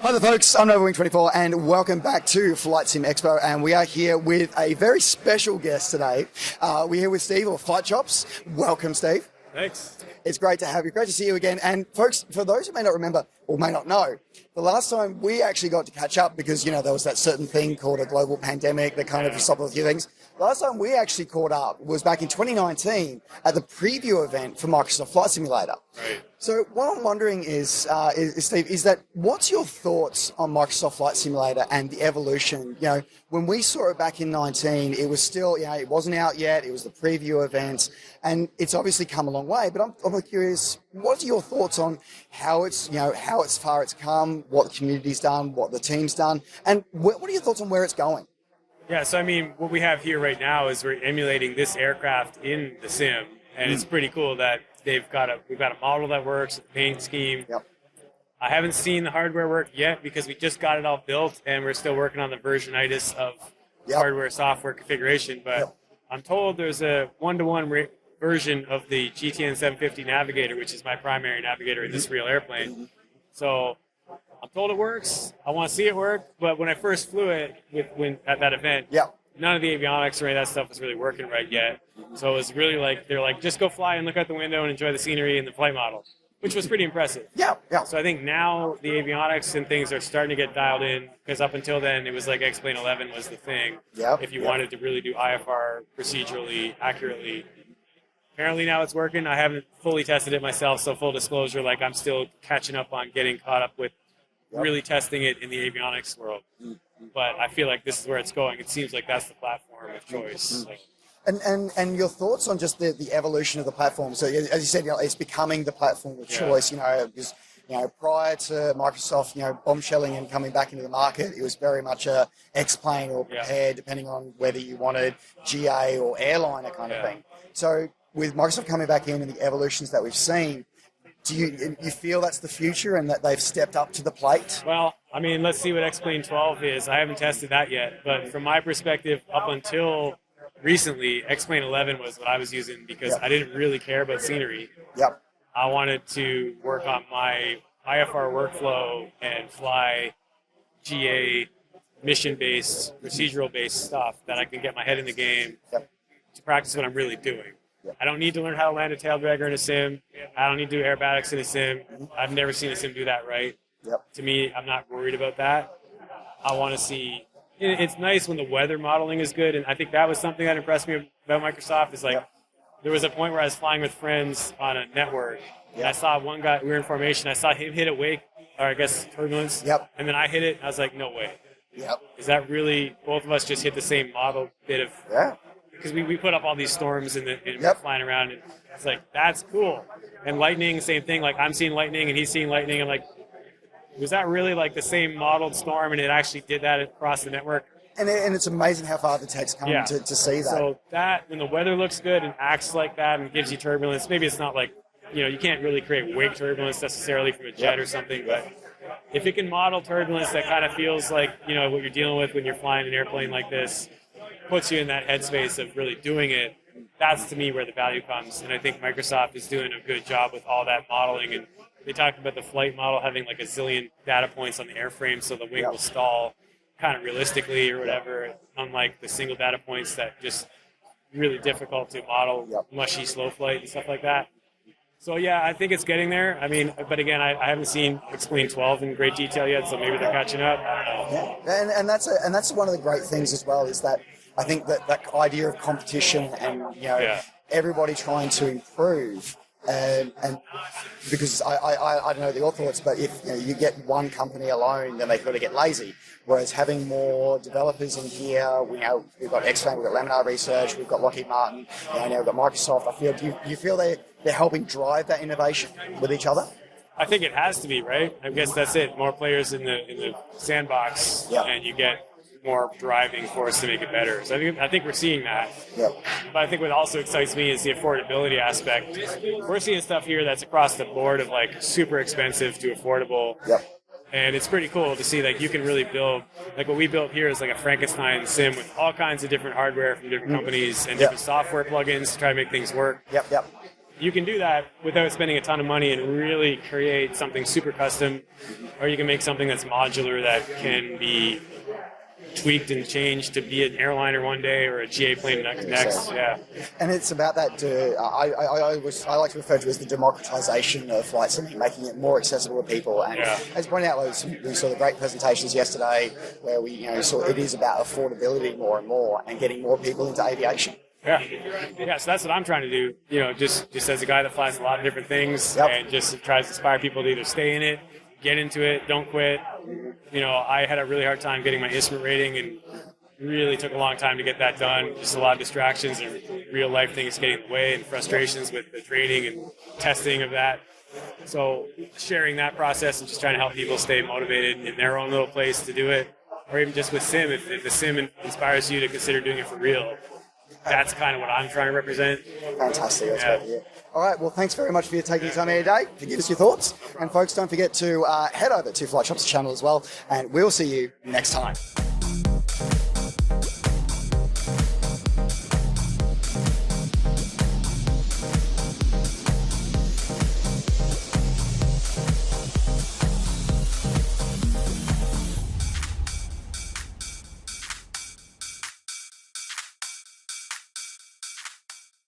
Hi there folks, I'm Novawing24 and welcome back to Flight Sim Expo, and we are here with a very special guest today. We're here with Steve of FlightChops. Welcome, Steve. Thanks. It's great to have you. Great to see you again. And folks, for those who may not remember or may not know, the last time we actually got to catch up, because, there was that certain thing called a global pandemic that kind of stopped a few things. The last time we actually caught up was back in 2019 at the preview event for Microsoft Flight Simulator. Right. So what I'm wondering is Steve, is that what's your thoughts on Microsoft Flight Simulator and the evolution? When we saw it back in 19, it was still, it wasn't out yet. It was the preview event, and it's obviously come a long way. But I'm curious, what are your thoughts on how it's, how far it's come, what the community's done, what the team's done, and what are your thoughts on where it's going? Yeah, so what we have here right now is we're emulating this aircraft in the sim, and it's pretty cool that we've got a model that works, a paint scheme. Yep. I haven't seen the hardware work yet because we just got it all built, and we're still working on the versionitis of hardware software configuration. But I'm told there's a one-to-one version of the GTN 750 Navigator, which is my primary navigator in this real airplane. So I'm told it works. I want to see it work, but when I first flew it at that event, none of the avionics or any of that stuff was really working right yet. So it was really they're like, just go fly and look out the window and enjoy the scenery and the flight model, which was pretty impressive. Yeah. So I think now the avionics and things are starting to get dialed in, because up until then it was like X-Plane 11 was the thing. If you wanted to really do IFR procedurally accurately. Apparently now it's working. I haven't fully tested it myself, so full disclosure, I'm still catching up on getting caught up with really testing it in the avionics world. But I feel like this is where it's going. It seems like that's the platform of choice. And your thoughts on just the evolution of the platform? So as you said, it's becoming the platform of choice. Because prior to Microsoft, bombshelling and coming back into the market, it was very much a X-plane or prepared, depending on whether you wanted GA or airliner kind of thing. So with Microsoft coming back in and the evolutions that we've seen, do you feel that's the future and that they've stepped up to the plate? Well, let's see what X-Plane 12 is. I haven't tested that yet, but from my perspective, up until recently, X-Plane 11 was what I was using because I didn't really care about scenery. I wanted to work on my IFR workflow and fly GA mission-based, procedural-based stuff that I can get my head in the game to practice what I'm really doing. I don't need to learn how to land a tail dragger in a sim. I don't need to do aerobatics in a sim. I've never seen a sim do that right. To me, I'm not worried about that. I want to see... It's nice when the weather modeling is good, and I think that was something that impressed me about Microsoft. Is there was a point where I was flying with friends on a network, and I saw one guy, we were in formation, I saw him hit a wake, or I guess turbulence, and then I hit it, and I was like, no way. Is that really, both of us just hit the same model bit of... Because we put up all these storms and we're flying around, and it's like, that's cool. And lightning, same thing. I'm seeing lightning and he's seeing lightning. I'm like, was that really the same modeled storm, and it actually did that across the network? And it's amazing how far the tech's come to see that. So that, when the weather looks good and acts like that and gives you turbulence, maybe it's not you can't really create wake turbulence necessarily from a jet or something, but if it can model turbulence that kind of feels like, what you're dealing with when you're flying an airplane like this, puts you in that headspace of really doing it, that's to me where the value comes. And I think Microsoft is doing a good job with all that modeling. And they talked about the flight model having a zillion data points on the airframe, so the wing will stall kind of realistically or whatever, unlike the single data points that just really difficult to model, mushy slow flight and stuff like that. So I think it's getting there. But again, I haven't seen X-Plane 12 in great detail yet, so maybe they're catching up. And that's one of the great things as well, is that I think that idea of competition and everybody trying to improve, and because I don't know your thoughts, but if you get one company alone, then they kind of get lazy. Whereas having more developers in here, we've got X-Plane, we've got Laminar Research, we've got Lockheed Martin, now we've got Microsoft. I feel do you feel they're helping drive that innovation with each other? I think it has to be, right? I guess that's it. More players in the sandbox, and you get more driving force to make it better. So I think we're seeing that. But I think what also excites me is the affordability aspect. We're seeing stuff here that's across the board of super expensive to affordable. And it's pretty cool to see you can really build, what we built here is a Frankenstein sim with all kinds of different hardware from different companies and different software plugins to try to make things work. you can do that without spending a ton of money and really create something super custom, or you can make something that's modular that can be tweaked and changed to be an airliner one day or a GA plane next. Yeah. And it's about that. I like to refer to it as the democratization of flight sim, making it more accessible to people. And as pointed out, we saw the great presentations yesterday where we saw it is about affordability more and more and getting more people into aviation. Yeah. So that's what I'm trying to do. Just as a guy that flies a lot of different things and just tries to inspire people to either stay in it, get into it, don't quit. I had a really hard time getting my instrument rating and really took a long time to get that done. Just a lot of distractions and real life things getting in the way and frustrations with the training and testing of that. So sharing that process and just trying to help people stay motivated in their own little place to do it, or even just with sim, if the sim inspires you to consider doing it for real. That's kind of what I'm trying to represent. Fantastic. That's great to hear. All right. Well, thanks very much for taking your time here today to give us your thoughts. And folks, don't forget to head over to FlightChops channel as well. And we'll see you next time.